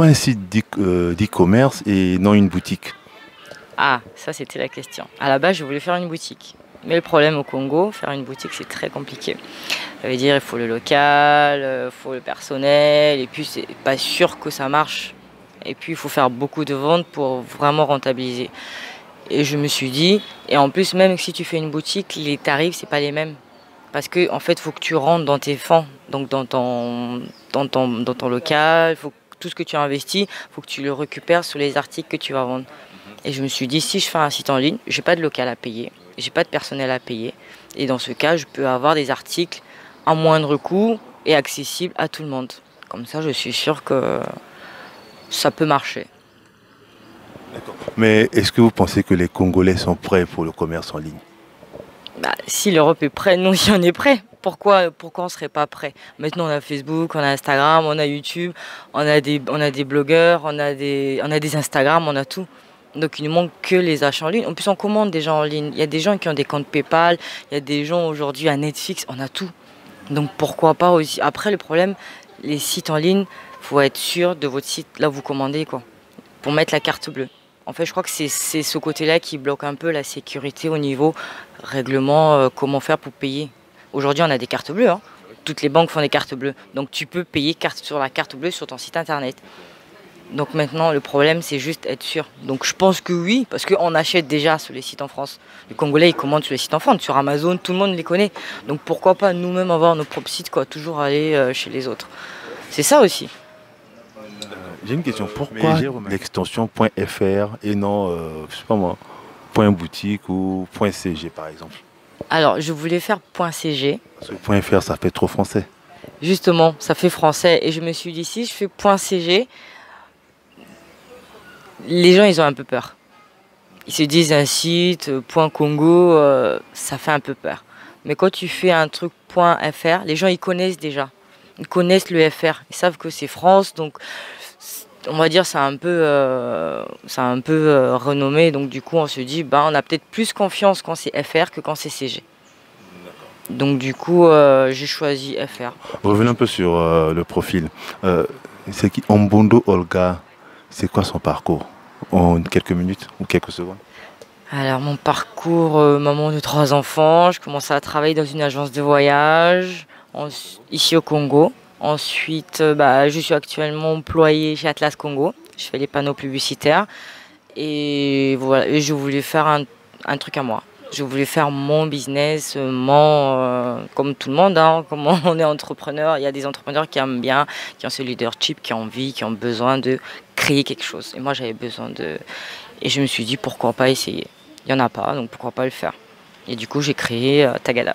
pourquoi un site d'e-commerce et non une boutique? Ah, ça c'était la question. À la base, je voulais faire une boutique. Mais le problème au Congo, faire une boutique, c'est très compliqué. Ça veut dire il faut le local, il faut le personnel, et puis c'est pas sûr que ça marche. Et puis il faut faire beaucoup de ventes pour vraiment rentabiliser. Et je me suis dit, et en plus même si tu fais une boutique, les tarifs c'est pas les mêmes. Parce que en fait, il faut que tu rentres dans tes fonds, donc dans ton local, tout ce que tu as investi, il faut que tu le récupères sur les articles que tu vas vendre. Et je me suis dit, si je fais un site en ligne, j'ai pas de local à payer, j'ai pas de personnel à payer. Et dans ce cas, je peux avoir des articles à moindre coût et accessibles à tout le monde. Comme ça, je suis sûre que ça peut marcher. Mais est-ce que vous pensez que les Congolais sont prêts pour le commerce en ligne? Bah, si l'Europe est prête, nous aussi on est prêts. Pourquoi on ne serait pas prêt? Maintenant on a Facebook, on a Instagram, on a YouTube, on a des blogueurs, on a des Instagram, on a tout. Donc il ne manque que les achats en ligne. En plus on commande des gens en ligne. Il y a des gens qui ont des comptes PayPal, il y a des gens aujourd'hui à Netflix, on a tout. Donc pourquoi pas aussi. Après le problème, les sites en ligne, il faut être sûr de votre site, là où vous commandez quoi, pour mettre la carte bleue. En fait, je crois que c'est ce côté-là qui bloque un peu la sécurité au niveau règlement, comment faire pour payer. Aujourd'hui, on a des cartes bleues, hein. Toutes les banques font des cartes bleues. Donc tu peux payer sur la carte bleue sur ton site internet. Donc maintenant, le problème, c'est juste être sûr. Donc je pense que oui, parce qu'on achète déjà sur les sites en France. Les Congolais, ils commandent sur les sites en France, sur Amazon, tout le monde les connaît. Donc pourquoi pas nous-mêmes avoir nos propres sites, quoi, toujours aller chez les autres. C'est ça aussi. J'ai une question. Pourquoi l'extension .fr et non, je sais pas moi, .boutique ou .cg par exemple? Alors, je voulais faire .cg. Parce que .fr, ça fait trop français. Justement, ça fait français. Et je me suis dit, si je fais .cg, les gens, ils ont un peu peur. Ils se disent un site, .congo, ça fait un peu peur. Mais quand tu fais un truc .fr, les gens, ils connaissent déjà. Ils connaissent le FR. Ils savent que c'est France, donc on va dire c'est un peu renommé. Donc du coup, on se dit, bah, on a peut-être plus confiance quand c'est FR que quand c'est CG. Donc du coup, j'ai choisi FR. Revenons un peu sur le profil. C'est qui Ombondo Olga? C'est quoi son parcours? En quelques minutes ou quelques secondes? Alors mon parcours, maman de 3 enfants, je commençais à travailler dans une agence de voyage ici au Congo. Ensuite, je suis actuellement employée chez Atlas Congo. Je fais les panneaux publicitaires. Et voilà, et je voulais faire un truc à moi. Je voulais faire mon business, comme tout le monde, hein, comme on est entrepreneur. Il y a des entrepreneurs qui aiment bien, qui ont ce leadership, qui ont envie, qui ont besoin de créer quelque chose. Et moi, j'avais besoin de... Et je me suis dit, pourquoi pas essayer? Il n'y en a pas, donc pourquoi pas le faire? Et du coup, j'ai créé Tagada.